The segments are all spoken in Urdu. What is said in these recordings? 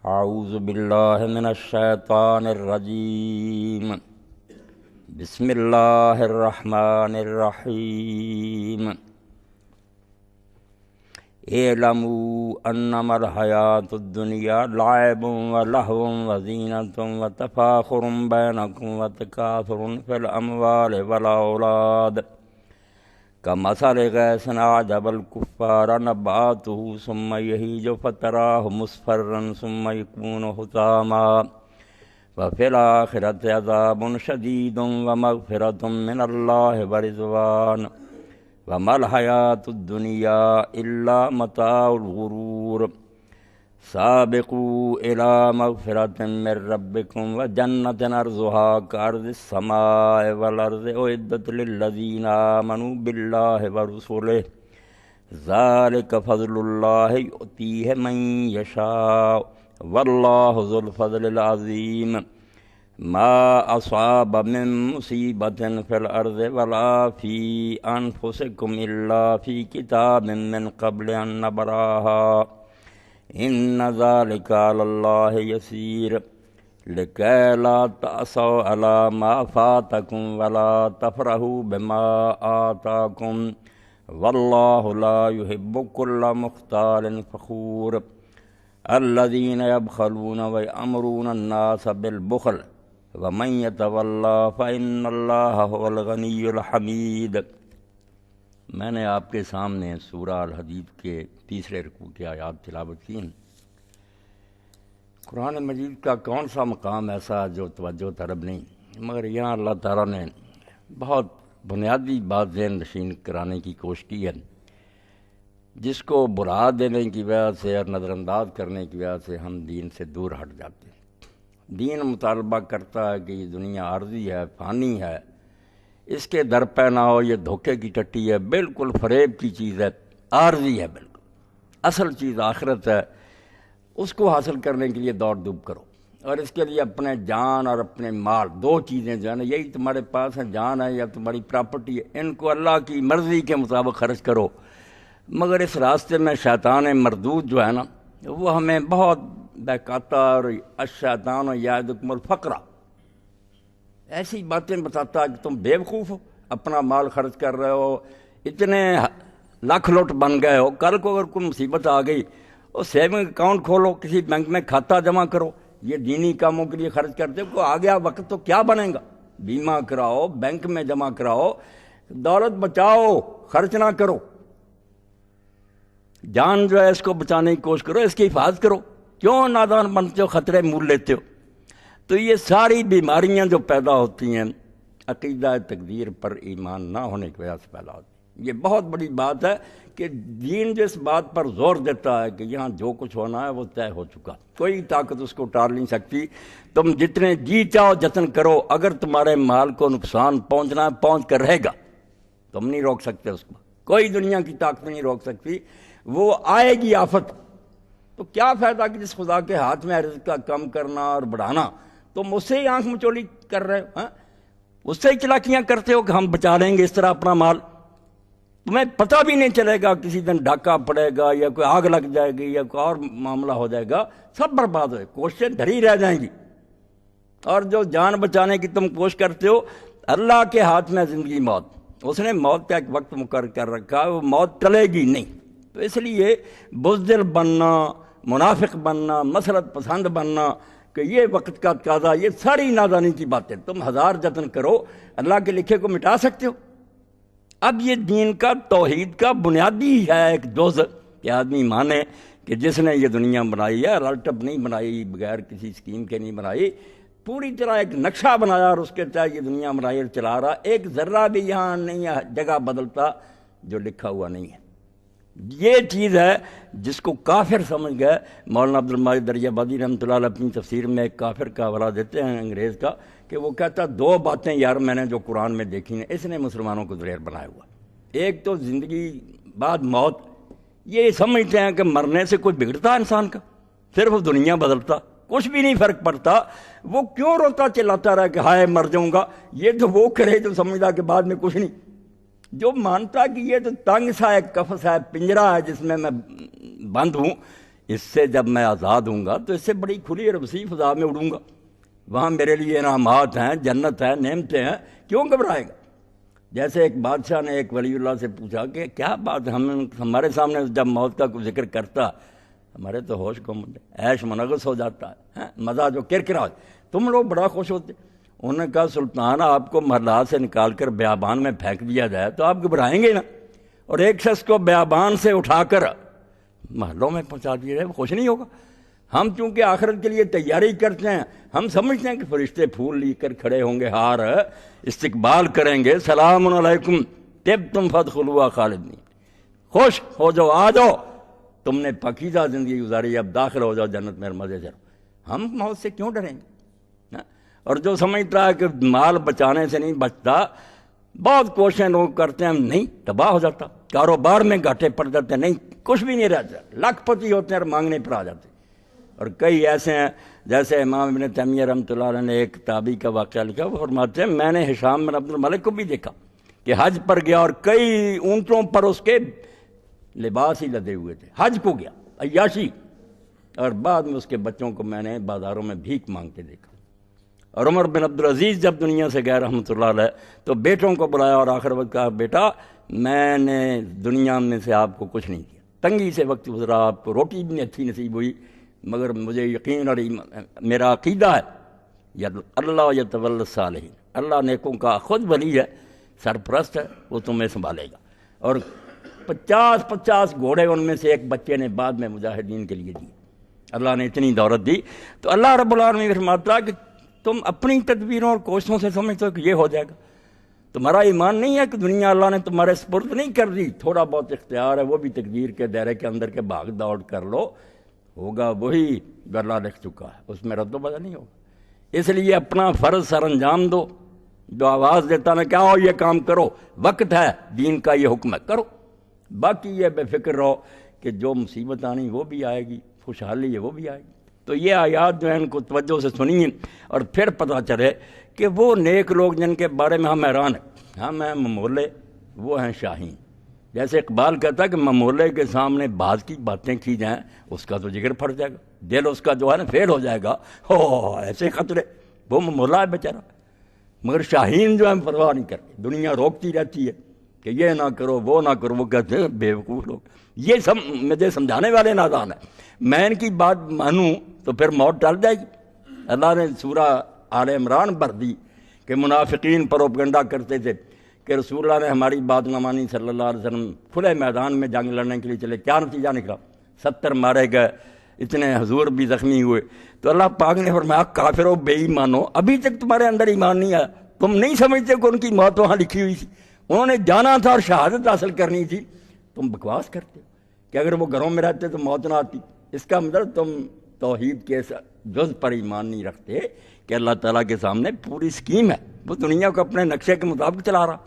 اعوذ باللہ من الشیطان الرجیم بسم اللہ الرحمن الرحیم اعلموا انما الحیاۃ الدنیا لعب ولہو وزینۃ وتفاخر بینکم وتکاثر فی الاموال والاولاد کمثل غیث اعجب الکفار نباتہ ثم یہیج فتراہ مصفرا ثم یکون حطاما وفی الآخرۃ عذاب شدید ومغفرۃ من اللہ ورضوان وما الحیاۃ الدنیا الا متاع الغرور سابقوا الی مغفرۃ من ربکم وجنۃ عرضھا کعرض السماء والارض اعدت للذین آمنوا باللہ ورسلہ ذلک فضل اللہ یؤتیہ من یشاء واللہ ذو الفضل العظیم ما اصاب من مصیبت فی الارض ولا فی انفسکم الا فی کتاب من قبل ان نبراها ان ذلک علی اللہ یسیر لکی لا تأسوا علی ما فاتکم ولا تفرحوا بما آتاکم واللہ لا يحب کل مختال فخور الذین یبخلون ویأمرون الناس بالبخل ومن یتولی فإن اللہ هو الغنی الحمید۔ میں نے آپ کے سامنے سورہ الحدید کے تیسرے رکوع کی آیات تلاوت کی ہیں۔ قرآن مجید کا کون سا مقام ایسا جو توجہ طلب نہیں، مگر یہاں اللہ تعالیٰ نے بہت بنیادی بات ذہن نشین کرانے کی کوشش کی ہے، جس کو بھلا دینے کی وجہ سے اور نظر انداز کرنے کی وجہ سے ہم دین سے دور ہٹ جاتے ہیں۔ دین مطالبہ کرتا ہے کہ یہ دنیا عارضی ہے، فانی ہے، اس کے در پہ نہ ہو، یہ دھوکے کی ٹٹی ہے، بالکل فریب کی چیز ہے، عارضی ہے، بالکل اصل چیز آخرت ہے، اس کو حاصل کرنے کے لیے دوڑ دھوپ کرو، اور اس کے لیے اپنے جان اور اپنے مال، دو چیزیں جو ہے نا، یہی تمہارے پاس ہیں، جان ہے یا تمہاری پراپرٹی ہے، ان کو اللہ کی مرضی کے مطابق خرچ کرو۔ مگر اس راستے میں شیطان مردود جو ہے نا، وہ ہمیں بہت بہکاتا، اور الشیطان یعدکم الفقر، ایسی باتیں بتاتا ہے کہ تم بے وقوف ہو، اپنا مال خرچ کر رہے ہو، اتنے لاکھ لوٹ بن گئے ہو، کل کو اگر کوئی مصیبت آ گئی وہ سیونگ اکاؤنٹ کھولو، کسی بینک میں کھاتہ جمع کرو، یہ دینی کاموں کے لیے خرچ کرتے ہو، کو آ گیا وقت تو کیا بنے گا؟ بیمہ کراؤ، بینک میں جمع کراؤ، دولت بچاؤ، خرچ نہ کرو، جان جو ہے اس کو بچانے کی کوشش کرو، اس کی حفاظت کرو، کیوں نادان بنتے ہو، خطرے مول لیتے ہو؟ تو یہ ساری بیماریاں جو پیدا ہوتی ہیں عقیدہ تقدیر پر ایمان نہ ہونے کی وجہ سے پیدا ہوتی ہیں۔ یہ بہت بڑی بات ہے کہ دین جو اس بات پر زور دیتا ہے کہ یہاں جو کچھ ہونا ہے وہ طے ہو چکا، کوئی طاقت اس کو ٹال نہیں سکتی، تم جتنے جی چاہو جتن کرو، اگر تمہارے مال کو نقصان پہنچنا ہے پہنچ کر رہے گا، تم نہیں روک سکتے اس کو، کوئی دنیا کی طاقت نہیں روک سکتی، وہ آئے گی آفت۔ تو کیا فائدہ کہ جس خدا کے ہاتھ میں رزق کا کم کرنا اور بڑھانا، تم اس سے ہی آنکھ مچولی کر رہے ہو، اس سے ہی چلاکیاں کرتے ہو کہ ہم بچا لیں گے اس طرح اپنا مال، تمہیں پتہ بھی نہیں چلے گا، کسی دن ڈاکہ پڑے گا یا کوئی آگ لگ جائے گی یا کوئی اور معاملہ ہو جائے گا، سب برباد ہوئے، کوششیں دھری رہ جائیں گی۔ اور جو جان بچانے کی تم کوشش کرتے ہو، اللہ کے ہاتھ میں زندگی موت، اس نے موت کا ایک وقت مقرر کر رکھا ہے، وہ موت ٹلے گی نہیں۔ تو اس لیے بزدل بننا، منافق بننا، مسرت پسند بننا کہ یہ وقت کا تقاضا، یہ ساری نادانی کی باتیں، تم ہزار جتن کرو اللہ کے لکھے کو مٹا سکتے ہو؟ اب یہ دین کا توحید کا بنیادی ہے ایک جزء کہ آدمی مانے کہ جس نے یہ دنیا بنائی ہے، رلٹپ نہیں بنائی، بغیر کسی اسکیم کے نہیں بنائی، پوری طرح ایک نقشہ بنایا اور اس کے تحت یہ دنیا بنائی اور چلا رہا، ایک ذرہ بھی یہاں نہیں ہے جگہ بدلتا جو لکھا ہوا نہیں ہے۔ یہ چیز ہے جس کو کافر سمجھ گئے۔ مولانا عبد المجید دریابادی رحمۃ اللہ علیہ اپنی تفسیر میں ایک کافر کا حوالہ دیتے ہیں انگریز کا، کہ وہ کہتا دو باتیں یار میں نے جو قرآن میں دیکھی ہیں، اس نے مسلمانوں کو دلیر بنایا ہوا، ایک تو زندگی بعد موت، یہ سمجھتے ہیں کہ مرنے سے کچھ بگڑتا انسان کا، صرف دنیا بدلتا، کچھ بھی نہیں فرق پڑتا، وہ کیوں روتا چلاتا رہا کہ ہائے مر جاؤں گا؟ یہ تو وہ کرے جو سمجھتا کہ بعد میں کچھ نہیں، جو مانتا کہ یہ تو تنگ سا ہے، کفس ہے، پنجرا ہے جس میں بند ہوں، اس سے جب میں آزاد ہوں گا تو اس سے بڑی کھلی اور وسیع فضا میں اڑوں گا، وہاں میرے لیے انعامات ہیں، جنت ہے، نعمتیں ہیں، کیوں گھبرائے گا؟ جیسے ایک بادشاہ نے ایک ولی اللہ سے پوچھا کہ کیا بات ہمارے سامنے جب موت کا کوئی ذکر کرتا ہمارے تو ہوش گم ہوتے، عیش منغص ہو جاتا ہے، مزہ جو کرکرا، تم لوگ بڑا خوش ہوتے۔ انہوں نے کہا سلطان آپ کو محلات سے نکال کر بیابان میں پھینک دیا جائے تو آپ گھبرائیں گے نا، اور ایک شخص کو بیابان سے اٹھا کر محلوں میں پہنچا دیا جائے وہ خوش نہیں ہوگا؟ ہم چونکہ آخرت کے لیے تیاری کرتے ہیں، ہم سمجھتے ہیں کہ فرشتے پھول لے کر کھڑے ہوں گے، ہار استقبال کریں گے، سلام علیکم طبتم فادخلوها خالدین، خوش ہو جاؤ، آ جاؤ، تم نے پاکیزہ زندگی گزاری، اب داخل ہو جاؤ جنت میں، مزے سے رہو۔ ہم موت سے کیوں ڈریں گے؟ اور جو سمجھتا ہے کہ مال بچانے سے نہیں بچتا، بہت کوششیں لوگ کرتے ہیں، نہیں تباہ ہو جاتا، کاروبار میں گھاٹے پڑ جاتے ہیں، نہیں کچھ بھی نہیں رہتا، لاکھ پتی ہوتے ہیں اور مانگنے پر آ جاتے ہیں۔ اور کئی ایسے ہیں جیسے امام ابن تیمیہ رحمۃ اللہ علیہ نے ایک تابعی کا واقعہ لکھا، وہ فرماتے ہیں میں نے ہشام بن عبد الملک کو بھی دیکھا کہ حج پر گیا اور کئی اونٹوں پر اس کے لباس ہی لدے ہوئے تھے، حج کو گیا عیاشی، اور بعد میں اس کے بچوں کو میں نے بازاروں میں بھیک مانگتے دیکھا۔ اور عمر بن عبدالعزیز جب دنیا سے گئے رحمۃ اللہ علیہ تو بیٹوں کو بلایا اور آخر وقت کہا بیٹا میں نے دنیا میں سے آپ کو کچھ نہیں دیا، تنگی سے وقت گزرا، آپ کو روٹی بھی نہیں اچھی نصیب ہوئی، مگر مجھے یقین اور میرا عقیدہ ہے اللہ یتولی الصالحین، اللہ نیکوں کا خود ولی ہے، سرپرست ہے، وہ تمہیں سنبھالے گا۔ اور 50 گھوڑے ان میں سے ایک بچے نے بعد میں مجاہدین کے لیے دیے، اللہ نے اتنی دولت دی۔ تو اللہ رب العالمین فرماتا کہ تم اپنی تدبیروں اور کوششوں سے سمجھتے ہو کہ یہ ہو جائے گا، تمہارا ایمان نہیں ہے کہ دنیا اللہ نے تمہارے سپرد نہیں کر دی، تھوڑا بہت اختیار ہے وہ بھی تقدیر کے دائرے کے اندر کے بھاگ دوڑ کر لو، ہوگا وہی جو اللہ لکھ چکا ہے، اس میں رد و بدل نہیں ہوگا۔ اس لیے اپنا فرض سر انجام دو، جو آواز دیتا نا کیا ہو یہ کام کرو، وقت ہے، دین کا یہ حکم ہے، کرو، باقی یہ بے فکر رہو کہ جو مصیبت آنی وہ بھی آئے گی، خوشحالی ہے وہ بھی آئے گی۔ تو یہ آیات جو ہیں ان کو توجہ سے سنیے اور پھر پتہ چلے کہ وہ نیک لوگ جن کے بارے میں ہم حیران ہیں، ہم ہیں ممولے، وہ ہیں شاہین۔ جیسے اقبال کہتا ہے کہ ممولے کے سامنے بعض کی باتیں کی جائیں اس کا تو جگر پھٹ جائے گا، دل اس کا جو ہے نا فیل ہو جائے گا، ہو ایسے خطرے، وہ ممولا ہے بیچارہ۔ مگر شاہین جو ہے پرواہ نہیں کرتے، دنیا روکتی رہتی ہے کہ یہ نہ کرو وہ نہ کرو، وہ کہتے ہیں بیوقوف لوگ، یہ سب مجھے سمجھانے والے نادان ہیں، میں ان کی بات مانوں تو پھر موت ٹل جائے گی۔ اللہ نے سورہ آل عمران بھر دی کہ منافقین پروپگنڈا کرتے تھے کہ رسول اللہ نے ہماری بات نہ مانی صلی اللہ علیہ وسلم، کھلے میدان میں جنگ لڑنے کے لیے چلے، کیا نتیجہ نکلا؟ 70 مارے گئے، اتنے حضور بھی زخمی ہوئے۔ تو اللہ پاک نے فرمایا کافرو بے ایمانو، ابھی تک تمہارے اندر ایمان نہیں آیا، تم نہیں سمجھتے کہ ان کی موت وہاں لکھی ہوئی تھی، انہوں نے جانا تھا اور شہادت حاصل کرنی تھی، تم بکواس کرتے ہو کہ اگر وہ گھروں میں رہتے تو موت نہ آتی۔ اس کا مطلب تم توحید کے جز پر ایمان نہیں رکھتے کہ اللہ تعالیٰ کے سامنے پوری اسکیم ہے، وہ دنیا کو اپنے نقشے کے مطابق چلا رہا۔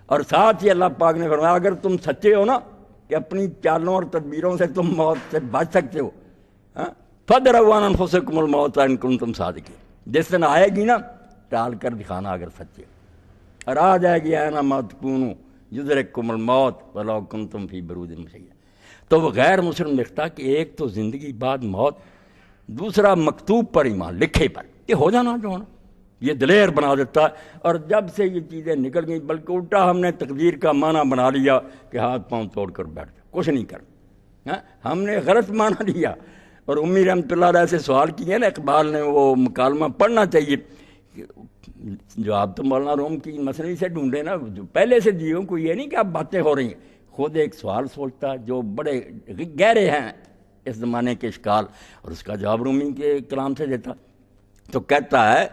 اور ساتھ ہی اللہ پاک نے فرمایا اگر تم سچے ہو نا کہ اپنی چالوں اور تدبیروں سے تم موت سے بچ سکتے ہو، فَدْرَوْا عَنْ أَنفُسِكُمُ الْمَوْتَ إِن كُنتُمْ صَادِقِينَ، جس دن آئے گی نا ٹال کر دکھانا اگر سچے، اور آ جائے گی أَيْنَمَا تَكُونُوا يُدْرِككُمُ الْمَوْتُ وَلَوْ كُنتُمْ فِي بُرُوجٍ مُشَيَّدَةٍ۔ تو وہ غیر مسلم لکھتا کہ ایک تو زندگی بعد موت، دوسرا مکتوب پر ایمان، لکھے پر، یہ ہو جانا جو ہونا، یہ دلیر بنا دیتا ہے۔ اور جب سے یہ چیزیں نکل گئیں بلکہ الٹا ہم نے تقدیر کا معنی بنا لیا کہ ہاتھ پاؤں توڑ کر بیٹھ جاؤ، کچھ نہیں کرنا، ہم نے غلط معنی لیا۔ اور امی رحمۃ اللہ علیہ سے سوال کیے نا اقبال نے، وہ مکالمہ پڑھنا چاہیے، جو آپ تو مولانا روم کی مثنوی سے ڈھونڈے نا، جو پہلے سے دیے کوئی یہ نہیں کہ آپ باتیں ہو رہی ہیں، خود ایک سوال سوچتا جو بڑے گہرے ہیں اس زمانے کے اشکال، اور اس کا جواب رومی کے کلام سے دیتا۔ تو کہتا ہے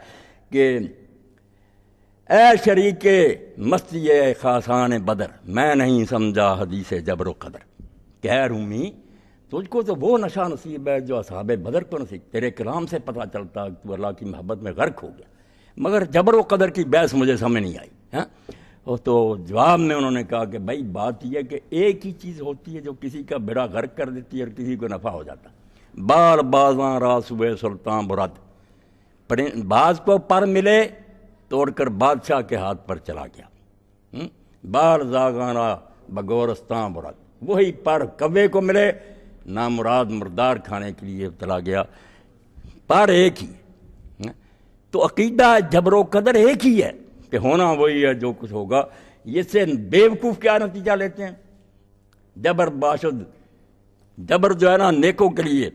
کہ اے شریک مستی خاصان بدر، میں نہیں سمجھا حدیث جبر و قدر، کہ اے رومی تجھ کو تو وہ نشہ نصیب ہے جو اصحاب بدر کو نصیب، تیرے کلام سے پتہ چلتا کہ تو اللہ کی محبت میں غرق ہو گیا، مگر جبر و قدر کی بحث مجھے سمجھ نہیں آئی۔ تو جواب میں انہوں نے کہا کہ بھائی بات یہ ہے کہ ایک ہی چیز ہوتی ہے جو کسی کا بیڑا غرق کر دیتی ہے اور کسی کو نفع ہو جاتا، بال بازاں راس ہوئے سلطان برد، باز کو پر ملے توڑ کر بادشاہ کے ہاتھ پر چلا گیا، بال زاغاں را بگورستان برد، وہی پر کوے کو ملے نامراد مردار کھانے کے لیے چلا گیا، پر ایک ہی ہے۔ تو عقیدہ جبر و قدر ایک ہی ہے کہ ہونا وہی ہے جو کچھ ہوگا۔ یہ سے بیوقوف کیا نتیجہ لیتے ہیں؟ جبر باشد، جبر جو ہے نا نیکوں کے لیے،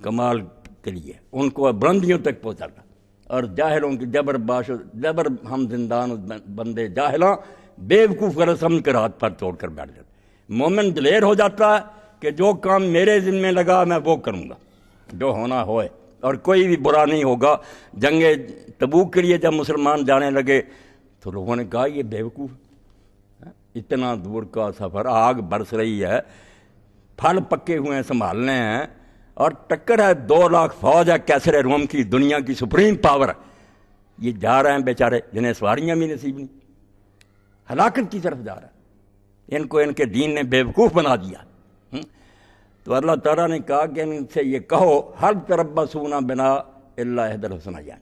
کمال کے لیے، ان کو بلندیوں تک پہنچاتا، اور جاہلوں کی جبر باشد، جبر ہم زندان بندے جاہلاں بیوقوف غلط سمجھ کر ہاتھ پر توڑ کر بیٹھ جاتے۔ مومن دلیر ہو جاتا ہے کہ جو کام میرے ذمہ لگا میں وہ کروں گا، جو ہونا ہوئے، اور کوئی بھی برا نہیں ہوگا۔ جنگ تبوک کے لیے جب مسلمان جانے لگے تو لوگوں نے کہا یہ بیوقوف، اتنا دور کا سفر، آگ برس رہی ہے، پھل پکے ہوئے ہیں سنبھالنے ہیں، اور ٹکر ہے 2 لاکھ فوج ہے کیسر روم کی، دنیا کی سپریم پاور ہے، یہ جا رہے ہیں بیچارے جنہیں سواریاں بھی نصیب نہیں، ہلاکت کی طرف جا رہا ہے، ان کو ان کے دین نے بیوقوف بنا دیا۔ تو اللہ تعالیٰ نے کہا کہ ان سے یہ کہو حل تربصون بنا الا احدی الحسنیین،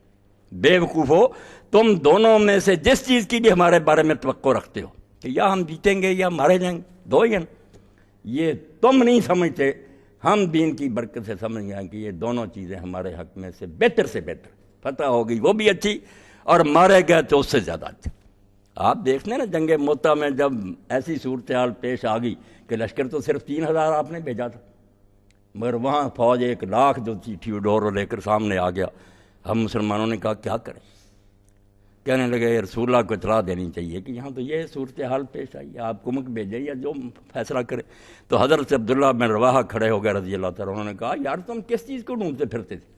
بیوقوف ہو تم دونوں میں سے جس چیز کی بھی ہمارے بارے میں توقع رکھتے ہو کہ یا ہم جیتیں گے یا مارے جائیں گے، دو ہی ہیں، یہ تم نہیں سمجھتے، ہم دین کی برکت سے سمجھ گئے کہ یہ دونوں چیزیں ہمارے حق میں سے بہتر فتح ہوگی وہ بھی اچھی، اور مارے گئے تو اس سے زیادہ اچھا۔ آپ دیکھتے ہیں نا جنگ موتا میں جب ایسی صورتحال پیش آ گئی کہ لشکر تو صرف 3000 آپ نے بھیجا تھا، مگر وہاں فوج 1 لاکھ جو تھی ٹھیوڈور لے کر سامنے آ گیا۔ ہم مسلمانوں نے کہا کیا کریں؟ کہنے لگے رسول اللہ کو اطلاع دینی چاہیے کہ یہاں تو یہ صورتحال پیش آئی ہے، آپ کمک بھیجیں یا جو فیصلہ کرے۔ تو حضرت عبداللہ بن رواحہ کھڑے ہو گئے رضی اللہ تعالیٰ، انہوں نے کہا یار تم کس چیز کو ڈھونڈتے پھرتے تھے؟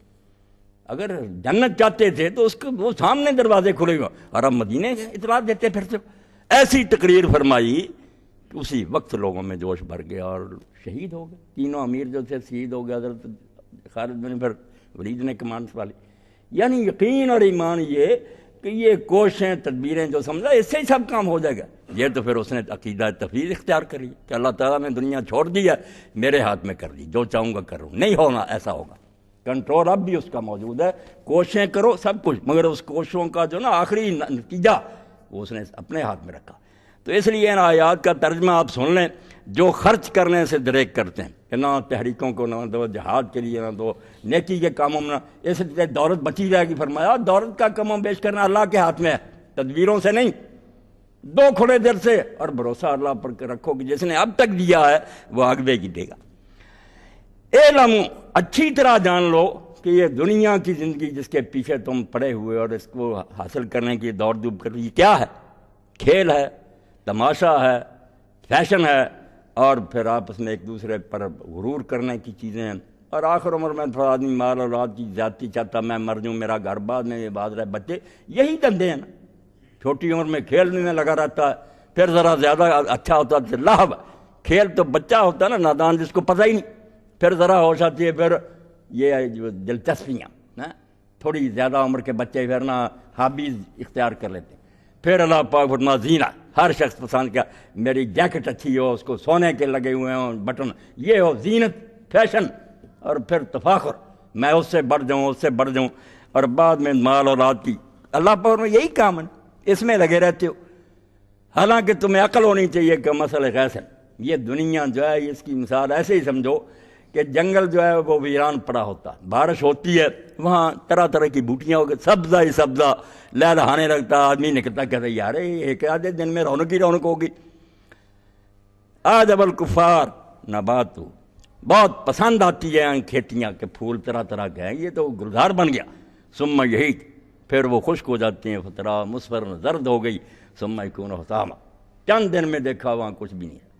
اگر جنت چاہتے تھے تو اس کو وہ سامنے دروازے کھلے ہوئے، اور اب مدینے اطلاع دیتے پھرتے ہو۔ ایسی تقریر فرمائی کہ اسی وقت لوگوں میں جوش بھر گیا اور شہید ہو گئے، تینوں امیر جو تھے شہید ہو گئے، حضرت خالد بن ولید نے کمان سنبھالی۔ یعنی یقین اور ایمان یہ کہ یہ کوششیں تدبیریں جو سمجھا اس سے ہی سب کام ہو جائے گا، یہ تو پھر اس نے عقیدہ تفویض اختیار کری کہ اللہ تعالیٰ نے دنیا چھوڑ دی ہے، میرے ہاتھ میں کر دی، جو چاہوں گا کروں، نہیں ہونا ایسا ہوگا، کنٹرول اب بھی اس کا موجود ہے، کوششیں کرو سب کچھ، مگر اس کوششوں کا جو نا آخری نتیجہ وہ اس نے اپنے ہاتھ میں رکھا۔ تو اس لیے ان آیات کا ترجمہ آپ سن لیں، جو خرچ کرنے سے دریک کرتے ہیں کہ نہ تحریکوں کو نہ دو جہاد کے لیے نہ دو نیکی کے کاموں میں، اس لیے دولت بچی جائے گی۔ فرمایا دولت کا کم و بیش کرنا اللہ کے ہاتھ میں ہے، تدبیروں سے نہیں، دو کھلے دل سے، اور بھروسہ اللہ پر رکھو کہ جس نے اب تک دیا ہے وہ آگے کی دے گا۔ اعلموا، اچھی طرح جان لو کہ یہ دنیا کی زندگی جس کے پیچھے تم پڑے ہوئے اور اس کو حاصل کرنے کی دوڑ دھوپ کر رہی، کیا ہے؟ کھیل ہے، تماشا ہے، فیشن ہے، اور پھر آپس میں ایک دوسرے پر غرور کرنے کی چیزیں ہیں، اور آخر عمر میں آدمی مال اولاد کی زیادتی چاہتا، میں مر جوں، میرا گھر بعد میں یہ باز رہے، بچے، یہی دندے ہیں نا۔ چھوٹی عمر میں کھیلنے میں لگا رہتا ہے، پھر ذرا زیادہ اچھا ہوتا ہے لہو، کھیل تو بچہ ہوتا ہے نا نادان جس کو پتہ ہی نہیں، پھر ذرا ہوش آتی ہے، پھر یہ جو دلچسپیاں، تھوڑی زیادہ عمر کے بچے پھر نا ہابیز اختیار کر لیتے ہیں۔ پھر اللہ پاک فرما زینہ، ہر شخص پسند کیا، میری جیکٹ اچھی ہو، اس کو سونے کے لگے ہوئے ہوں بٹن، یہ ہو زینت، فیشن، اور پھر تفاخر، میں اس سے بڑھ جاؤں، اس سے بڑھ جاؤں، اور بعد میں مال اولاد کی، اللہ پاک میں یہی کام ہے، اس میں لگے رہتے ہو۔ حالانکہ تمہیں عقل ہونی چاہیے کہ مسئلہ کیسے، یہ دنیا جو ہے اس کی مثال ایسے ہی سمجھو کہ جنگل جو ہے وہ ویران پڑا ہوتا، بارش ہوتی ہے وہاں طرح طرح کی بوٹیاں ہو گئی، سبزہ ہی سبزہ لہلہانے لگتا، آدمی نکلتا کہتا یار ایک آدھے دن میں رونق ہی رونق ہوگی۔ آجب الکفار نبات، بہت پسند آتی ہے کھیتیاں کے پھول طرح طرح کے ہیں، یہ تو گلزار بن گیا، ثم یہی، پھر وہ خشک ہو جاتے ہیں، فترہ مصفر زرد ہو گئی، ثم یکون حطاما، چند دن میں دیکھا وہاں کچھ بھی نہیں ہے۔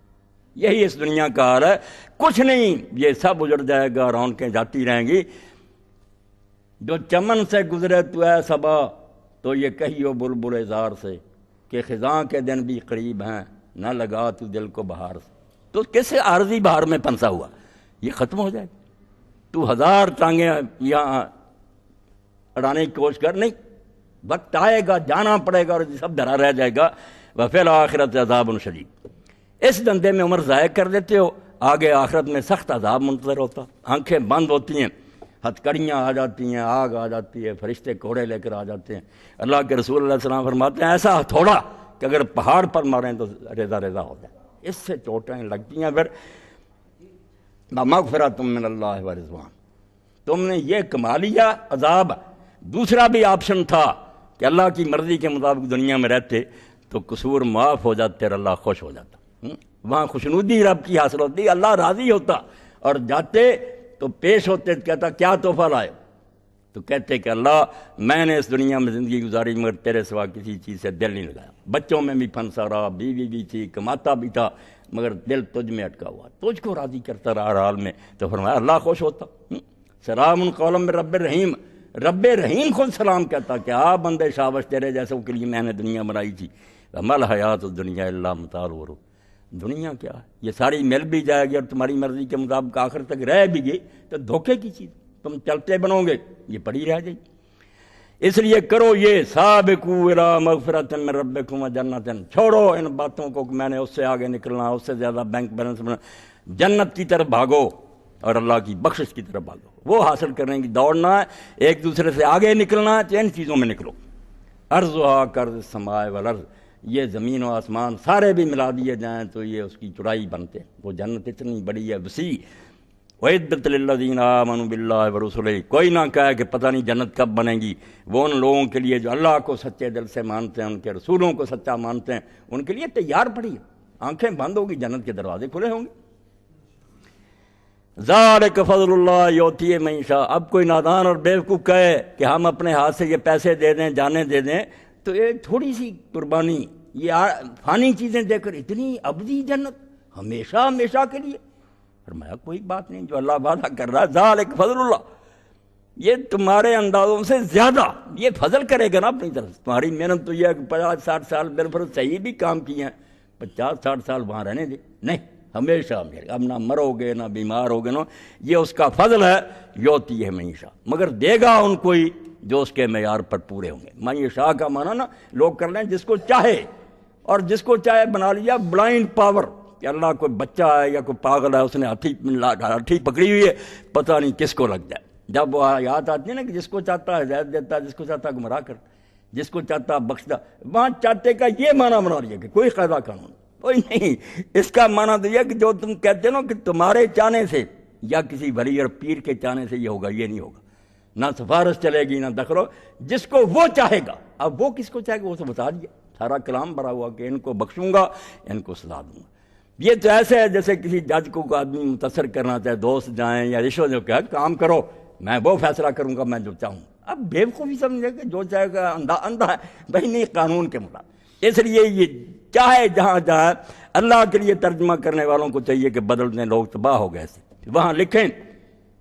یہی اس دنیا کا حال ہے، کچھ نہیں، یہ سب اجڑ جائے گا، رونقیں جاتی رہیں گی۔ جو چمن سے گزرے تو اے صبا، تو یہ کہیو بلبل زار سے کہ خزاں کے دن بھی قریب ہیں، نہ لگا تو دل کو بہار سے۔ تو کس عارضی بہار میں پنسا ہوا، یہ ختم ہو جائے، تو 1000 ٹانگیں یہاں اڑانے کی کوشش کر، نہیں، وقت آئے گا، جانا پڑے گا، اور سب دھرا رہ جائے گا۔ وفی الآخرۃ عذاب شدید، اس دندے میں عمر ضائع کر دیتے ہو، آگے آخرت میں سخت عذاب منتظر ہوتا، آنکھیں بند ہوتی ہیں، ہتھکڑیاں آ جاتی ہیں، آگ آ جاتی ہے، فرشتے کوڑے لے کر آ جاتے ہیں۔ اللہ کے رسول اللہ علیہ وسلم فرماتے ہیں ایسا ہتھوڑا کہ اگر پہاڑ پر ماریں تو ریزہ ریزہ ہو جائے، اس سے چوٹیں لگتی ہیں۔ پھر مغفرۃ من اللہ و رضوان، تم نے یہ کما لیا عذاب۔ دوسرا بھی آپشن تھا کہ اللہ کی مرضی کے مطابق دنیا میں رہتے تو قصور معاف ہو جاتے اور اللہ خوش ہو جاتا، وہاں خوشنودی رب کی حاصل ہوتی، اللہ راضی ہوتا، اور جاتے تو پیش ہوتے تو کہتا کیا تحفہ لائے، تو کہتے کہ اللہ میں نے اس دنیا میں زندگی گزاری مگر تیرے سوا کسی چیز سے دل نہیں لگایا، بچوں میں بھی پھنسا رہا، بیوی بھی تھی، کماتا بھی تھا، مگر دل تجھ میں اٹکا ہوا، تجھ کو راضی کرتا رہا ہر حال میں، تو فرمایا اللہ خوش ہوتا۔ سلام قولا من رب الرحیم، رب رحیم خود سلام کہتا کہ آ بندے شابش تیرے جیسوں کے لیے میں نے دنیا بنائی تھی، وما الحیات الدنیا الا متاع الغرور، دنیا کیا ہے، یہ ساری مل بھی جائے گی اور تمہاری مرضی کے مطابق آخر تک رہ بھی گئی تو دھوکے کی چیز، تم چلتے بنو گے یہ پڑی رہ جائے، اس لیے کرو یہ سابقوا الی مغفرۃ من ربکم وجنۃ، چھوڑو ان باتوں کو کہ میں نے اس سے آگے نکلنا، اس سے زیادہ بینک بیلنس بنا، جنت کی طرف بھاگو اور اللہ کی بخشش کی طرف بھاگو، وہ حاصل کرنے کی دوڑنا ہے، ایک دوسرے سے آگے نکلنا ہے، تو ان چیزوں میں نکلو۔ ارضھا کعرض السماء والارض، یہ زمین و آسمان سارے بھی ملا دیے جائیں تو یہ اس کی چوڑائی بنتے، وہ جنت اتنی بڑی ہے وسیع۔ وَعِدَّتْ لِلَّذِينَ آمَنُوا بِاللَّهِ وَرُسُلِهِ، کوئی نہ کہے کہ پتہ نہیں جنت کب بنے گی، وہ ان لوگوں کے لیے جو اللہ کو سچے دل سے مانتے ہیں، ان کے رسولوں کو سچا مانتے ہیں، ان کے لیے تیار پڑی ہے، آنکھیں بند ہوگی، جنت کے دروازے کھلے ہوں گے۔ ذَلِكَ فَضْلُ اللَّهِ يُؤْتِيهِ مَن يَشَاءُ، اب کوئی نادان اور بیوقوف کہے کہ ہم اپنے ہاتھ سے یہ پیسے دے دیں، جانیں دے دیں، تو ایک تھوڑی سی قربانی، یہ فانی چیزیں دے کر اتنی ابدی جنت ہمیشہ ہمیشہ کے لیے، فرمایا کوئی بات نہیں، جو اللہ وعدہ کر رہا ہے ذالک فضل اللہ، یہ تمہارے اندازوں سے زیادہ یہ فضل کرے گا نا اپنی طرف، تمہاری محنت تو یہ ہے کہ 50-60 سال بالفرض صحیح بھی کام کیے ہیں، 50-60 سال وہاں رہنے دے، نہیں ہمیشہ میرے، اب نہ مرو گے نہ بیمار ہوگے نا، یہ اس کا فضل ہے، یوتی ہے معیشہ، مگر دے گا ان کو ہی جو اس کے معیار پر پورے ہوں گے۔ معیشہ کا معنی نا لوگ کر لیں جس کو چاہے، اور جس کو چاہے بنا لیا بلائنڈ پاور، کہ اللہ کوئی بچہ ہے یا کوئی پاگل ہے، اس نے ہتھی پکڑی ہوئی ہے، پتہ نہیں کس کو لگ جائے۔ جب وہ یاد آتی ہے نا کہ جس کو چاہتا ہے ہدایت دیتا ہے، جس کو چاہتا ہے گمراہ کرتا، جس کو چاہتا ہے بخشتا، وہاں چاہتے کا یہ معنی بنا لیا کہ کوئی قاعدہ قانون کوئی نہیں، اس کا معنی تو یہ کہ جو تم کہتے ہو کہ تمہارے چاہنے سے یا کسی ولی اور پیر کے چاہنے سے یہ ہوگا، یہ نہیں ہوگا، نہ سفارش چلے گی نہ دخل، جس کو وہ چاہے گا، اب وہ کس کو چاہے گا وہ تو بتا دیا، سارا کلام بھرا ہوا کہ ان کو بخشوں گا، ان کو سزا دوں گا۔ یہ تو ایسے ہے جیسے کسی جج کو آدمی متاثر کرنا چاہے، دوست جائیں یا رشوت جو کہ کام کرو میں وہ فیصلہ کروں گا میں جو چاہوں، اب بیوقوفی سمجھے کہ جو چاہے گا اندھا ہے بھائی، نہیں قانون کے مطابق، اس لیے یہ چاہے جہاں جہاں اللہ کے لیے ترجمہ کرنے والوں کو چاہیے کہ بدلنے لوگ تباہ ہو گئے تھے، وہاں لکھیں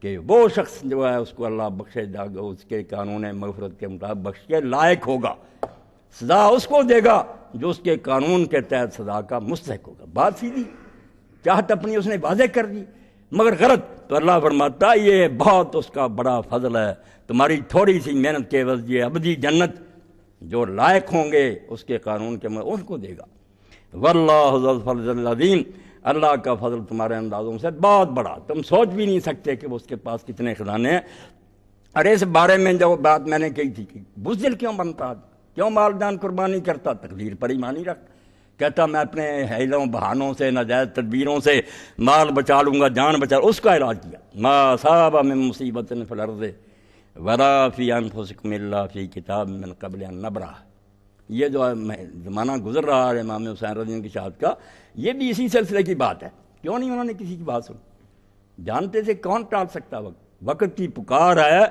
کہ وہ شخص جو ہے اس کو اللہ بخشے جا گا، اس کے قانون مغفرت کے مطابق بخش کے لائق ہوگا، سزا اس کو دے گا جو اس کے قانون کے تحت سزا کا مستحق ہوگا۔ بات سیدھی، چاہت اپنی اس نے واضح کر دی، مگر غلط، تو اللہ فرماتا یہ بہت اس کا بڑا فضل ہے، تمہاری تھوڑی سی محنت کے عوض یہ ابدی جنت جو لائق ہوں گے اس کے قانون کے ان کو دے گا۔ واللہ ذو الفضل العظیم، اللہ کا فضل تمہارے اندازوں سے بہت بڑا، تم سوچ بھی نہیں سکتے کہ وہ اس کے پاس کتنے خزانے ہیں۔ اور اس بارے میں جو بات میں نے کہی تھی کہ بزدل کیوں بنتا، کیوں مال جان قربانی کرتا، تقدیر پر ایمان نہیں رکھتا، کہتا میں اپنے حیلوں بہانوں سے ناجائز تدبیروں سے مال بچا لوں گا، جان بچا، اس کا علاج کیا، ما اصاب من مصیبت فی الارض ولا فی انفسکم الا فی کتاب من قبل ان نبرأ، یہ جو زمانہ گزر رہا ہے امام حسین رضی اللہ عنہ کی شہادت کا، یہ بھی اسی سلسلے کی بات ہے، کیوں نہیں انہوں نے کسی کی بات سنی، جانتے تھے کون ٹال سکتا وقت کی پکار ہے،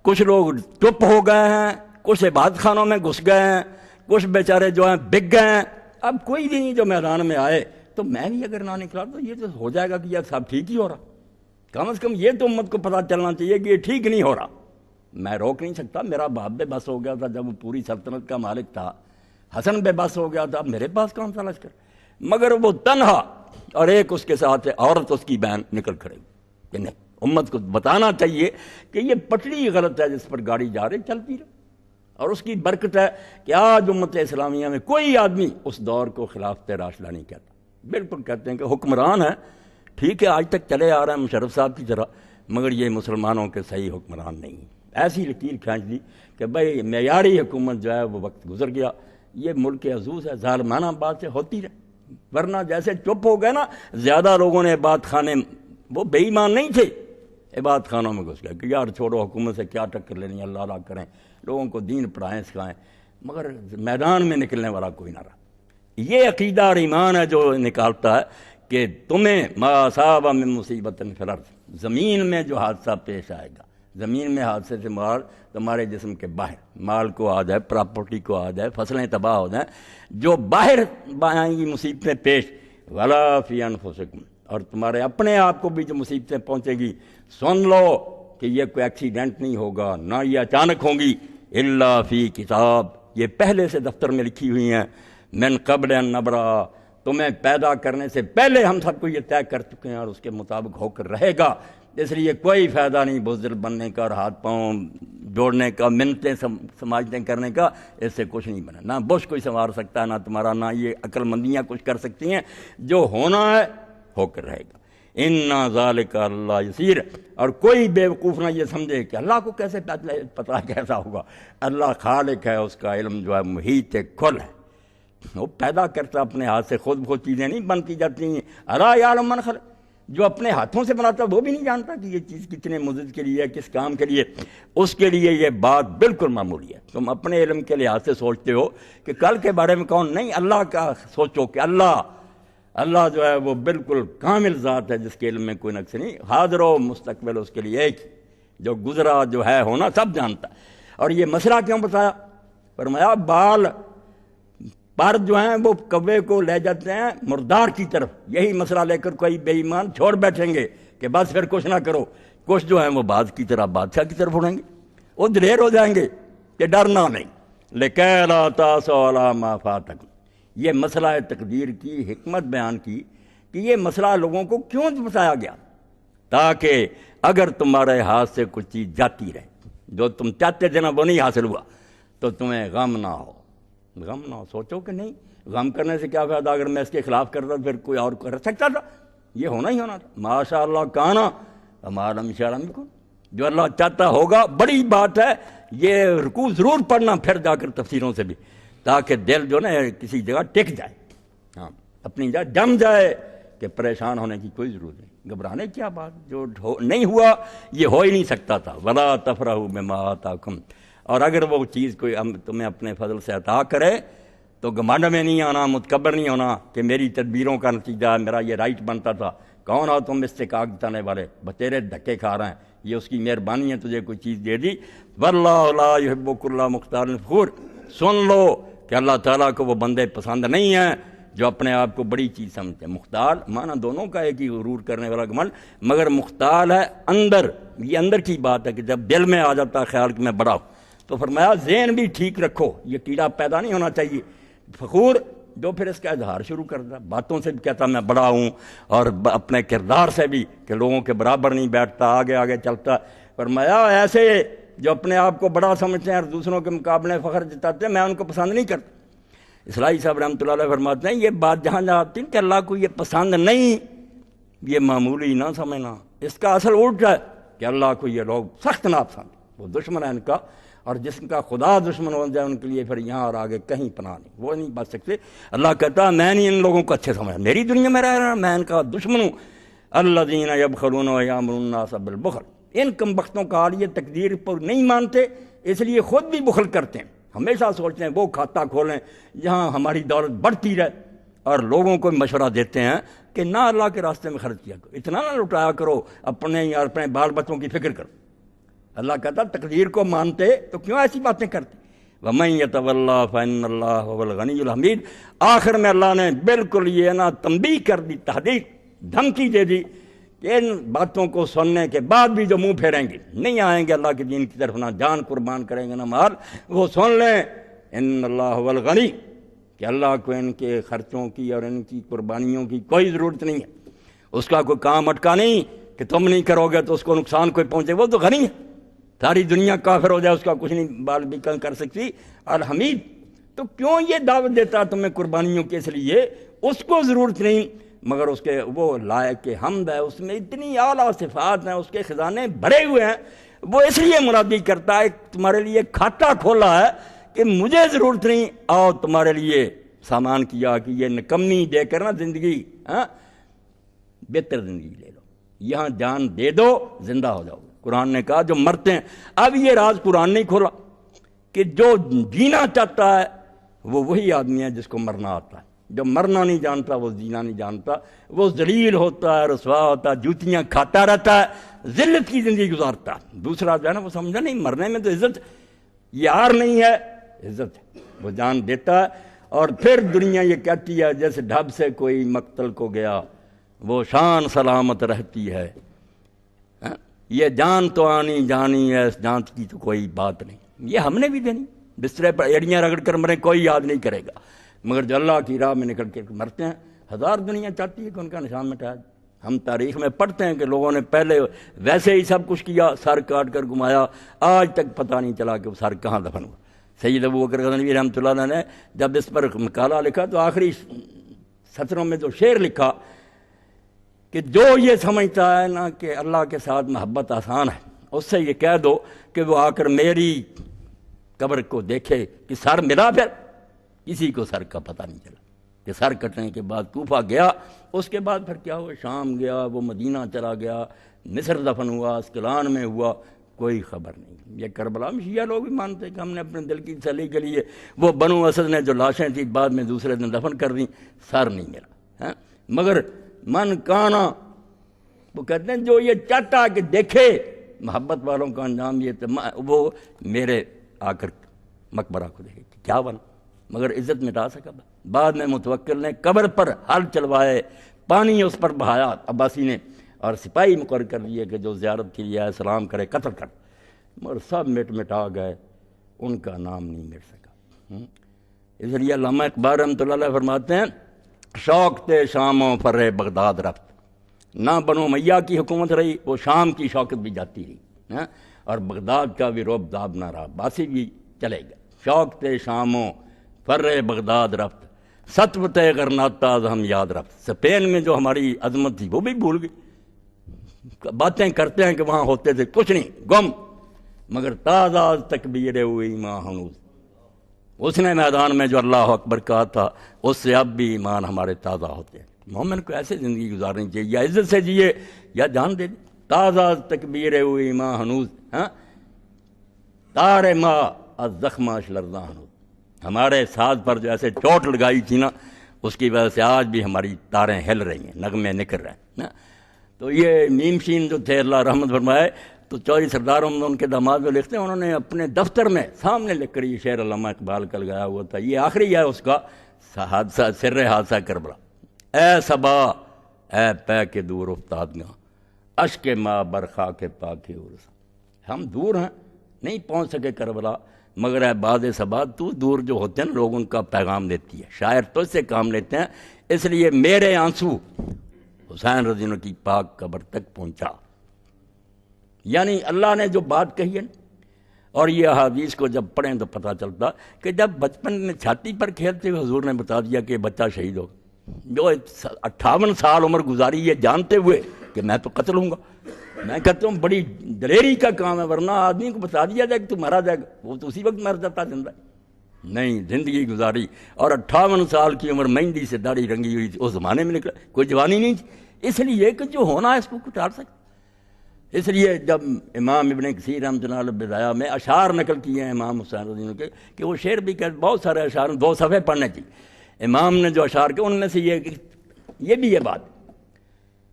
کچھ لوگ چپ ہو گئے ہیں، کچھ عبادت خانوں میں گھس گئے ہیں، کچھ بیچارے جو ہیں بک گئے ہیں، اب کوئی بھی نہیں جو میدان میں آئے، تو میں بھی اگر نہ نکلا تو یہ تو ہو جائے گا کہ یہ سب ٹھیک ہی ہو رہا، کم از کم یہ تو امت کو پتہ چلنا چاہیے کہ یہ ٹھیک نہیں ہو رہا، میں روک نہیں سکتا، میرا باپ بے بس ہو گیا تھا جب وہ پوری سلطنت کا مالک تھا، حسن بے بس ہو گیا تھا، میرے پاس کون سا لشکر، مگر وہ تنہا اور ایک اس کے ساتھ عورت اس کی بہن نکل کھڑے کہ نہیں، امت کو بتانا چاہیے کہ یہ پٹڑی غلط ہے جس پر گاڑی جا رہی، چلتی رہے، اور اس کی برکت ہے کہ آج امت اسلامیہ میں کوئی آدمی اس دور کو خلافت راشدہ نہیں کہتا، بالکل کہتے ہیں کہ حکمران ہے، ٹھیک ہے آج تک چلے آ رہے ہیں مشرف صاحب کی طرح، مگر یہ مسلمانوں کے صحیح حکمران نہیں، ایسی لکیر کھینچ دی کہ بھائی معیاری حکومت جو ہے وہ وقت گزر گیا، یہ ملک عزوز ہے، ظالمانہ بات سے ہوتی رہے، ورنہ جیسے چپ ہو گئے نا، زیادہ لوگوں نے بات خانے وہ بے ایمان نہیں تھے، عبادت خانوں میں گھس گئے کہ یار چھوڑو، حکومت سے کیا ٹکر لینی، اللہ اللہ کریں، لوگوں کو دین پڑھائیں سکھائیں، مگر میدان میں نکلنے والا کوئی نہ رہا۔ یہ عقیدہ اور ایمان ہے جو نکالتا ہے کہ تمہیں ما اصاب من مصیبت فی الارض، زمین میں جو حادثہ پیش آئے گا، زمین میں حادثے سے مراد تمہارے جسم کے باہر، مال کو آ جائے، پراپرٹی کو آ جائے، فصلیں تباہ ہو جائیں، جو باہر آئیں گی مصیبتیں پیش، ولا فی انفسکم، اور تمہارے اپنے آپ کو بھی جو مصیبتیں پہنچے گی، سن لو کہ یہ کوئی ایکسیڈنٹ نہیں ہوگا، نہ یہ اچانک ہوں گی، الا فی کتاب، یہ پہلے سے دفتر میں لکھی ہوئی ہیں، من قبل ان نبرأ، تمہیں پیدا کرنے سے پہلے ہم سب کو یہ طے کر چکے ہیں اور اس کے مطابق ہو کر رہے گا، اس لیے کوئی فائدہ نہیں بزدل بننے کا اور ہاتھ پاؤں جوڑنے کا، منتیں سماجتیں کرنے کا، اس سے کچھ نہیں بنا، نہ بش کوئی سنوار سکتا ہے، نہ تمہارا، نہ یہ عقل مندیاں کچھ کر سکتی ہیں، جو ہونا ہے ہو کر رہے گا۔ اِنَّ ذَلِكَ اللہ یسیر، اور کوئی بے وقوف نہ یہ سمجھے کہ اللہ کو کیسے پتہ کیسا ہوگا، اللہ خالق ہے، اس کا علم جو ہے محیط کل ہے، وہ پیدا کرتا اپنے ہاتھ سے، خود بخود چیزیں نہیں بنتی جاتی ہیں، الا یعلم من خلق، جو اپنے ہاتھوں سے بناتا وہ بھی نہیں جانتا کہ یہ چیز کتنے مدد کے لیے ہے، کس کام کے لیے، اس کے لیے یہ بات بالکل معمولی ہے۔ تم اپنے علم کے لحاظ سے سوچتے ہو کہ کل کے بارے میں کون، نہیں، اللہ کا سوچو کہ اللہ جو ہے وہ بالکل کامل ذات ہے جس کے علم میں کوئی نقص نہیں، حاضر و مستقبل اس کے لیے ایک ہی، جو گزرا جو ہے ہونا سب جانتا ہے۔ اور یہ مسئلہ کیوں بتایا؟ فرمایا بال پر جو ہیں وہ کوے کو لے جاتے ہیں مردار کی طرف، یہی مسئلہ لے کر کوئی بے ایمان چھوڑ بیٹھیں گے کہ بس پھر کچھ نہ کرو، کچھ جو ہیں وہ باز کی طرح بادشاہ کی طرف اڑیں گے، وہ دلیر ہو جائیں گے کہ ڈرنا نہیں، لِكَيْ لَا تَأْسَوْا عَلَىٰ مَا فَاتَكُمْ، یہ مسئلہ تقدیر کی حکمت بیان کی کہ یہ مسئلہ لوگوں کو کیوں بتایا گیا، تاکہ اگر تمہارے ہاتھ سے کچھ چیز جاتی رہے، جو تم چاہتے تھے نا وہ نہیں حاصل ہوا، تو تمہیں غم نہ ہو، غم نہ ہو، سوچو کہ نہیں غم کرنے سے کیا فائدہ، اگر میں اس کے خلاف کرتا پھر کوئی اور کر سکتا تھا، یہ ہونا ہی ہونا تھا، ماشاء اللہ کانا وما لم یشاء لم یکن، جو اللہ چاہتا ہوگا، بڑی بات ہے یہ، رکوع ضرور پڑھنا پھر جا کر تفسیروں سے بھی، تاکہ دل جو نا کسی جگہ ٹک جائے، ہاں اپنی جگہ جم جائے کہ پریشان ہونے کی کوئی ضرورت نہیں، گھبرانے کیا بات، جو نہیں ہوا یہ ہو ہی نہیں سکتا تھا، ولا تفرحوا بما آتاکم، اور اگر وہ چیز کوئی تمہیں اپنے فضل سے عطا کرے تو گھمنڈ میں نہیں آنا، متکبر نہیں ہونا کہ میری تدبیروں کا نتیجہ ہے، میرا یہ رائٹ بنتا تھا، کون ہو تم استحقاق جتانے والے، بتیرے دھکے کھا رہے ہیں، یہ اس کی مہربانی ہے تجھے کوئی چیز دے دی، واللہ لا یحب کل مختال فخور، سن لو کہ اللہ تعالیٰ کو وہ بندے پسند نہیں ہیں جو اپنے آپ کو بڑی چیز سمجھتے ہیں۔ مختال معنی دونوں کا ایک ہی، غرور کرنے والا گھمنڈ، مگر مختال ہے اندر، یہ اندر کی بات ہے کہ جب دل میں آ جاتا ہے خیال کہ میں بڑا ہوں، تو فرمایا ذہن بھی ٹھیک رکھو، یہ کیڑا پیدا نہیں ہونا چاہیے، فخور جو پھر اس کا اظہار شروع کرتا، باتوں سے بھی کہتا میں بڑا ہوں، اور اپنے کردار سے بھی کہ لوگوں کے برابر نہیں بیٹھتا، آگے آگے چلتا، فرمایا ایسے جو اپنے آپ کو بڑا سمجھتے ہیں اور دوسروں کے مقابلے فخر جتاتے ہیں، میں ان کو پسند نہیں کرتا۔ اسلائی صاحب رحمۃ اللہ علیہ فرماتے ہیں یہ بات جہاں جہاں آتی ہے کہ اللہ کو یہ پسند نہیں، یہ معمولی نہ سمجھنا، اس کا اصل الٹ ہے کہ اللہ کو یہ لوگ سخت ناپسند، وہ دشمن ہے ان کا، اور جس کا خدا دشمن ہو جائے ان کے لیے پھر یہاں اور آگے کہیں پناہ نہیں، وہ نہیں بچ سکتے۔ اللہ کہتا میں نہیں ان لوگوں کو اچھے سمجھا، میری دنیا میں رہ رہا میں ان کا دشمن ہوں۔ الذین یبخلون ویامرون الناس بالبخل، ان کم بختوں کا حال یہ تقدیر پر نہیں مانتے، اس لیے خود بھی بخل کرتے ہیں، ہمیشہ سوچتے ہیں وہ کھاتا کھولیں جہاں ہماری دولت بڑھتی رہے، اور لوگوں کو مشورہ دیتے ہیں کہ نہ اللہ کے راستے میں خرچ کیا کرو، اتنا نہ لٹایا کرو، اپنے یا اپنے بال بچوں کی فکر کرو۔ اللہ کہتا تقدیر کو مانتے تو کیوں ایسی باتیں کرتے؟ وَمَن يَتَوَلَّ فَإِنَّ اللَّهَ هُوَ الْغَنِيُّ الْحَمِيدُ، آخر میں اللہ نے بالکل یہ نا تنبیہ کر دی، تحدید، دھمکی دے دی کہ ان باتوں کو سننے کے بعد بھی جو منہ پھیریں گے، نہیں آئیں گے اللہ کے دین کی طرف، نہ جان قربان کریں گے نہ مال، وہ سن لیں ان اللہ هو الغنی، کہ اللہ کو ان کے خرچوں کی اور ان کی قربانیوں کی کوئی ضرورت نہیں ہے، اس کا کوئی کام اٹکا نہیں کہ تم نہیں کرو گے تو اس کو نقصان کوئی پہنچے، وہ تو غنی ہے، ساری دنیا کافر ہو جائے اس کا کچھ نہیں بال بھی کر سکتی، الحمید، تو کیوں یہ دعوت دیتا تمہیں قربانیوں کے، اس لیے اس کو ضرورت نہیں، مگر اس کے وہ لائق حمد ہے، اس میں اتنی اعلیٰ صفات ہیں، اس کے خزانے بھرے ہوئے ہیں، وہ اس لیے مرادی کرتا ہے تمہارے لیے کھاتا کھولا ہے کہ مجھے ضرورت نہیں، آؤ تمہارے لیے سامان کیا کہ یہ نکمی دے کر نا زندگی بہتر زندگی لے لو، یہاں جان دے دو زندہ ہو جاؤ. قرآن نے کہا جو مرتے ہیں. اب یہ راز قرآن نہیں کھولا کہ جو جینا چاہتا ہے وہ وہی آدمی ہے جس کو مرنا آتا ہے. جو مرنا نہیں جانتا وہ جینا نہیں جانتا. وہ ذلیل ہوتا ہے, رسوا ہوتا ہے, جوتیاں کھاتا رہتا ہے, ذلت کی زندگی گزارتا ہے. دوسرا جو ہے نا وہ سمجھا نہیں مرنے میں تو عزت یار نہیں ہے, عزت ہے. وہ جان دیتا ہے اور پھر دنیا یہ کہتی ہے جیسے ڈھب سے کوئی مقتل کو گیا وہ شان سلامت رہتی ہے. یہ جان تو آنی جانی ہے, اس جان کی تو کوئی بات نہیں. یہ ہم نے بھی دینی. بسترے پر ایڑیاں رگڑ کر مرے کوئی یاد نہیں کرے گا, مگر جو اللہ کی راہ میں نکل کے مرتے ہیں ہزار دنیا چاہتی ہے کہ ان کا نشان مٹایا. ہم تاریخ میں پڑھتے ہیں کہ لوگوں نے پہلے ویسے ہی سب کچھ کیا, سر کاٹ کر گھمایا, آج تک پتہ نہیں چلا کہ وہ سر کہاں دفن ہوا. سید ابو بکر غزنوی رحمۃ اللہ علیہ نے جب اس پر مقالہ لکھا تو آخری سطروں میں جو شعر لکھا کہ جو یہ سمجھتا ہے نا کہ اللہ کے ساتھ محبت آسان ہے, اس سے یہ کہہ دو کہ وہ آ کر میری قبر کو دیکھے کہ سر ملا. پھر کسی کو سر کا پتہ نہیں چلا کہ سر کٹنے کے بعد کوفہ گیا, اس کے بعد پھر کیا ہوا, شام گیا, وہ مدینہ چلا گیا, مصر دفن ہوا, اسکلان میں ہوا, کوئی خبر نہیں. یہ کربلا میں شیعہ لوگ بھی مانتے ہیں کہ ہم نے اپنے دل کی تسلی کے لیے وہ بنو اسد نے جو لاشیں تھیں بعد میں دوسرے دن دفن کر دیں, سر نہیں ملا. مگر من کانا وہ کہتے ہیں جو یہ چاہتا کہ دیکھے محبت والوں کا انجام یہ وہ میرے آ کر مقبرہ کو دیکھے کیا بنا, مگر عزت مٹا سکا. بعد میں متوکل نے قبر پر ہل چلوائے, پانی اس پر بہایا عباسی نے, اور سپاہی مقرر کر دیے کہ جو زیارت کے لیے آئے سلام کرے قتل کر, مگر سب مٹا گئے, ان کا نام نہیں مٹ سکا. اس لیے علامہ اقبال رحمۃ اللہ علیہ فرماتے ہیں شوق تے شاموں فرے بغداد رفت. نہ بنو امیہ کی حکومت رہی, وہ شام کی شوکت بھی جاتی رہی, اور بغداد کا بھی رعب داب نہ رہا, باسی بھی چلے گئے. شوق تے شاموں فرے بغداد رفت, ستوت غرناطہ ہم یاد رفت. اسپین میں جو ہماری عظمت تھی وہ بھی بھول گئی. باتیں کرتے ہیں کہ وہاں ہوتے تھے, کچھ نہیں, گم. مگر تازہ تکبیر ہوئی ماں ہنوز, اس نے میدان میں جو اللہ اکبر کہا تھا اس سے اب بھی ایمان ہمارے تازہ ہوتے ہیں. مومن کو ایسے زندگی گزارنی چاہیے, یا عزت سے جیے یا جان دے دے. تازہ تکبیر ہوئی ماں ہنوز, تار ماں از زخماش لرزاں ہنوز. ہمارے ساز پر جو ایسے چوٹ لگائی تھی نا, اس کی وجہ سے آج بھی ہماری تاریں ہل رہی ہیں, نغمے نکل رہے ہیں. تو یہ میم شین جو تھے اللہ رحمت فرمائے, تو چودھری سردار احمد ان کے داماد جو لکھتے ہیں, انہوں نے اپنے دفتر میں سامنے لکھ کر یہ شعر علامہ اقبال کا لگایا ہوا تھا. یہ آخری ہے اس کا حادثہ, سر حادثہ کربلا. اے صبا اے پے کے دور افتادگاں, اشک ماں برخا کے پاک عرس. ہم دور ہیں, نہیں پہنچ سکے کربلا, مگر اے باد صبا تو دور جو ہوتے ہیں لوگ ان کا پیغام دیتی ہے. شاعر تو اس سے کام لیتے ہیں, اس لیے میرے آنسو حسین رضی اللہ کی پاک قبر تک پہنچا. یعنی اللہ نے جو بات کہی ہے, اور یہ احادیث کو جب پڑھیں تو پتہ چلتا کہ جب بچپن میں چھاتی پر کھیلتے ہوئے حضور نے بتا دیا کہ بچہ شہید ہوگا, جو 58 سال عمر گزاری یہ جانتے ہوئے کہ میں تو قتل ہوں گا. میں کہتا ہوں بڑی دلیری کا کام ہے, ورنہ آدمی کو بتا دیا جائے کہ تو مارا جائے گا, وہ تو اسی وقت مر جاتا زندہ. نہیں, زندگی گزاری, اور 58 سال کی عمر مہندی سے داڑھی رنگی ہوئی تھی, اس زمانے میں نکلا, کوئی جوانی نہیں تھی. اس لیے کہ جو ہونا ہے اس کو ٹال سکتا. اس لیے جب امام ابن کثیر رحمۃ اللہ علیہ بدایہ میں اشعار نقل کیے ہیں امام حسین رضی اللہ کے, کہ وہ شعر بھی کہ بہت سارے اشعار 2 صفحے پڑھنے چاہیے. امام نے جو اشعار کے ان میں سے یہ بھی یہ بات,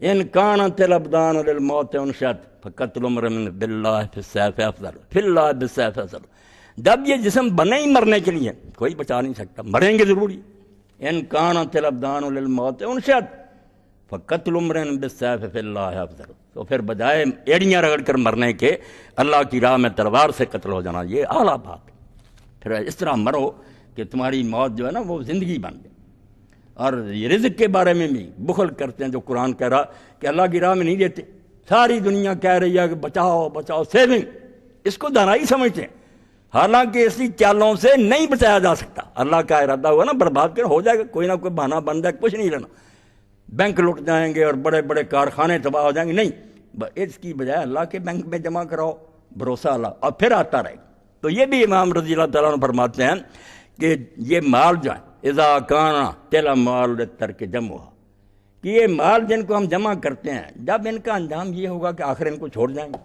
ان کانت الابدان للموت انشأت فقتل امرئ باللہ فی السیف افضل فی اللہ بالسیف افضل. جب یہ جسم بنے ہی مرنے کے لیے, کوئی بچا نہیں سکتا, مریں گے ضروری. ان کانت الابدان للموت انشأت فقتل امرئ بالسیف فی اللہ افضل. تو پھر بجائے ایڑیاں رگڑ کر مرنے کے اللہ کی راہ میں تلوار سے قتل ہو جانا, یہ اعلیٰ بات. پھر اس طرح مرو کہ تمہاری موت جو ہے نا وہ زندگی بن جائے. اور یہ رزق کے بارے میں بھی بخل کرتے ہیں, جو قرآن کہہ رہا کہ اللہ کی راہ میں نہیں دیتے. ساری دنیا کہہ رہی ہے کہ بچاؤ بچاؤ, سیونگ, اس کو دانائی سمجھتے ہیں, حالانکہ اسی چالوں سے نہیں بچایا جا سکتا. اللہ کا ارادہ ہوا نا برباد کر ہو جائے گا, کوئی نہ کوئی بہانہ بن جائے, کچھ نہیں رہنا. بینک لٹ جائیں گے اور بڑے بڑے کارخانے تباہ ہو جائیں گے, نہیں, اس کی بجائے اللہ کے بینک میں جمع کراؤ, بھروسہ اللہ, اور پھر آتا رہے گا. تو یہ بھی امام رضی اللہ تعالیٰ عنہ فرماتے ہیں کہ یہ مال جو ہے اذا کانا تیلا مال ترک جمع, کہ یہ مال جن کو ہم جمع کرتے ہیں، جب ان کا انجام یہ ہوگا کہ آخر ان کو چھوڑ جائیں گے،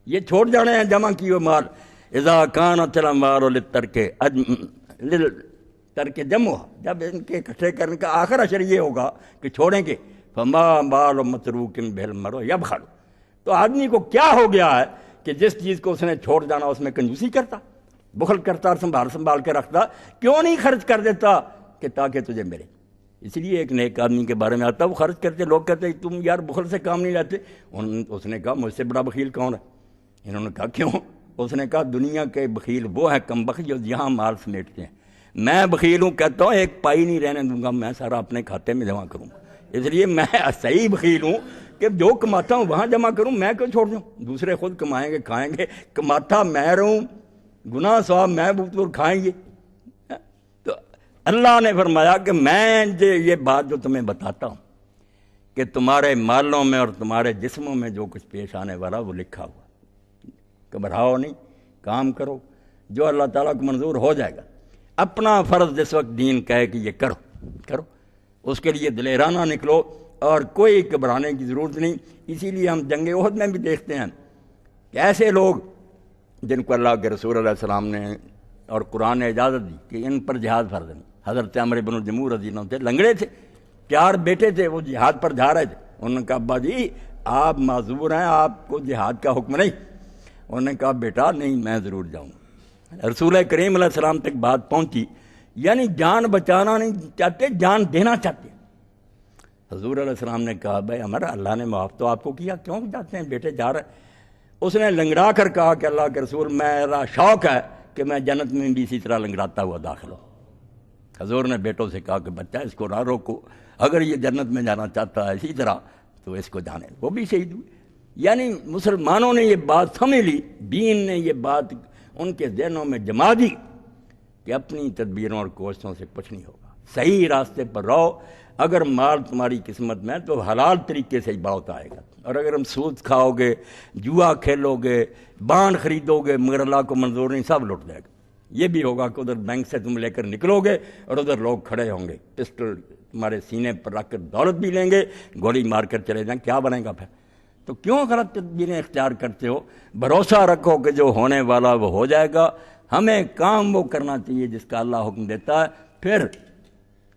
یہ چھوڑ جانے ہیں جمع کیے ہوئے مال. اذا کانت الاموال ترک جمع، جب ان کے اکٹھے کرنے کا آخر اشر یہ ہوگا کہ چھوڑیں گے. فما بال متروک بالمرء یبخل، تو آدمی کو کیا ہو گیا ہے کہ جس چیز کو اس نے چھوڑ جانا اس میں کنجوسی کرتا، بخل کرتا اور سنبھال کے رکھتا. کیوں نہیں خرچ کر دیتا کہ تاکہ تجھے ملے. اس لیے ایک نیک آدمی کے بارے میں آتا، وہ خرچ کرتے، لوگ کہتے تم یار بخل سے کام نہیں لیتے. اس نے کہا مجھ سے بڑا بخیل کون ہے؟ انہوں نے کہا کیوں؟ اس نے کہا دنیا کے بخیل وہ ہیں کم بخت جو یہاں مال سمیٹتے ہیں. میں بخیل ہوں، کہتا ہوں ایک پائی نہیں رہنے دوں گا، میں سارا اپنے کھاتے میں جمع کروں گا. اس لیے میں صحیح بخیل ہوں کہ جو کماتا ہوں وہاں جمع کروں، میں کیوں چھوڑ دوں؟ دوسرے خود کمائیں گے کھائیں گے، کماتا میں رہوں، گناہ ثواب میں بھگتوں کھائیں گے. تو اللہ نے فرمایا کہ میں یہ بات جو تمہیں بتاتا ہوں کہ تمہارے مالوں میں اور تمہارے جسموں میں جو کچھ پیش آنے والا وہ لکھا ہوا. گھبراؤ نہیں، کام کرو، جو اللہ تعالیٰ کو منظور ہو جائے گا. اپنا فرض جس وقت دین کہے کہ یہ کرو، اس کے لیے دلیرانہ نکلو اور کوئی گھبرانے کی ضرورت نہیں. اسی لیے ہم جنگ احد میں بھی دیکھتے ہیں کہ ایسے لوگ جن کو اللہ کے رسول علیہ السلام نے اور قرآن نے اجازت دی کہ ان پر جہاد فرض نہیں. حضرت عمرو بن الجموح رضی اللہ عنہ تھے، لنگڑے تھے، 4 بیٹے تھے، وہ جہاد پر جا رہے تھے. انہوں نے کہا ابا جی آپ معذور ہیں، آپ کو جہاد کا حکم نہیں. انہوں نے کہا بیٹا نہیں، میں ضرور جاؤں. رسول کریم علیہ السلام تک بات پہنچی، یعنی جان بچانا نہیں چاہتے، جان دینا چاہتے. حضور علیہ السلام نے کہا بھائی عمر اللہ نے معاف تو آپ کو کیا، کیوں جاتے ہیں بیٹے جا رہے. اس نے لنگڑا کر کہا کہ اللہ کے رسول میرا شوق ہے کہ میں جنت میں بھی اسی طرح لنگڑاتا ہوا داخل ہوں. حضور نے بیٹوں سے کہا کہ بچہ اس کو نہ روکو، اگر یہ جنت میں جانا چاہتا ہے اسی طرح تو اس کو جانے. وہ بھی شہید ہوئے. یعنی مسلمانوں نے یہ بات سمجھ لی، دین نے یہ بات ان کے ذہنوں میں جما دی کہ اپنی تدبیروں اور کوششوں سے کچھ نہیں ہوگا، صحیح راستے پر رہو. اگر مال تمہاری قسمت میں تو حلال طریقے سے ہی بہت آئے گا، اور اگر ہم سود کھاؤ گے، جوا کھیلو گے، بانڈ خریدو گے، مگر اللہ کو منظور نہیں، سب لٹ جائے گا. یہ بھی ہوگا کہ ادھر بینک سے تم لے کر نکلو گے اور ادھر لوگ کھڑے ہوں گے، پسٹل تمہارے سینے پر رکھ کر دولت بھی لیں گے، گولی مار کر چلے جائیں. کیا بنے گا پھر؟ تو کیوں غلط تدبیریں اختیار کرتے ہو؟ بھروسہ رکھو کہ جو ہونے والا وہ ہو جائے گا. ہمیں کام وہ کرنا چاہیے جس کا اللہ حکم دیتا ہے، پھر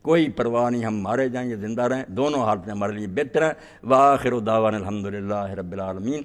کوئی پرواہ نہیں، ہم مارے جائیں یا زندہ رہیں، دونوں حالتیں ہمارے لیے بہتر ہیں. وآخر دعوانا الحمدللہ رب العالمین.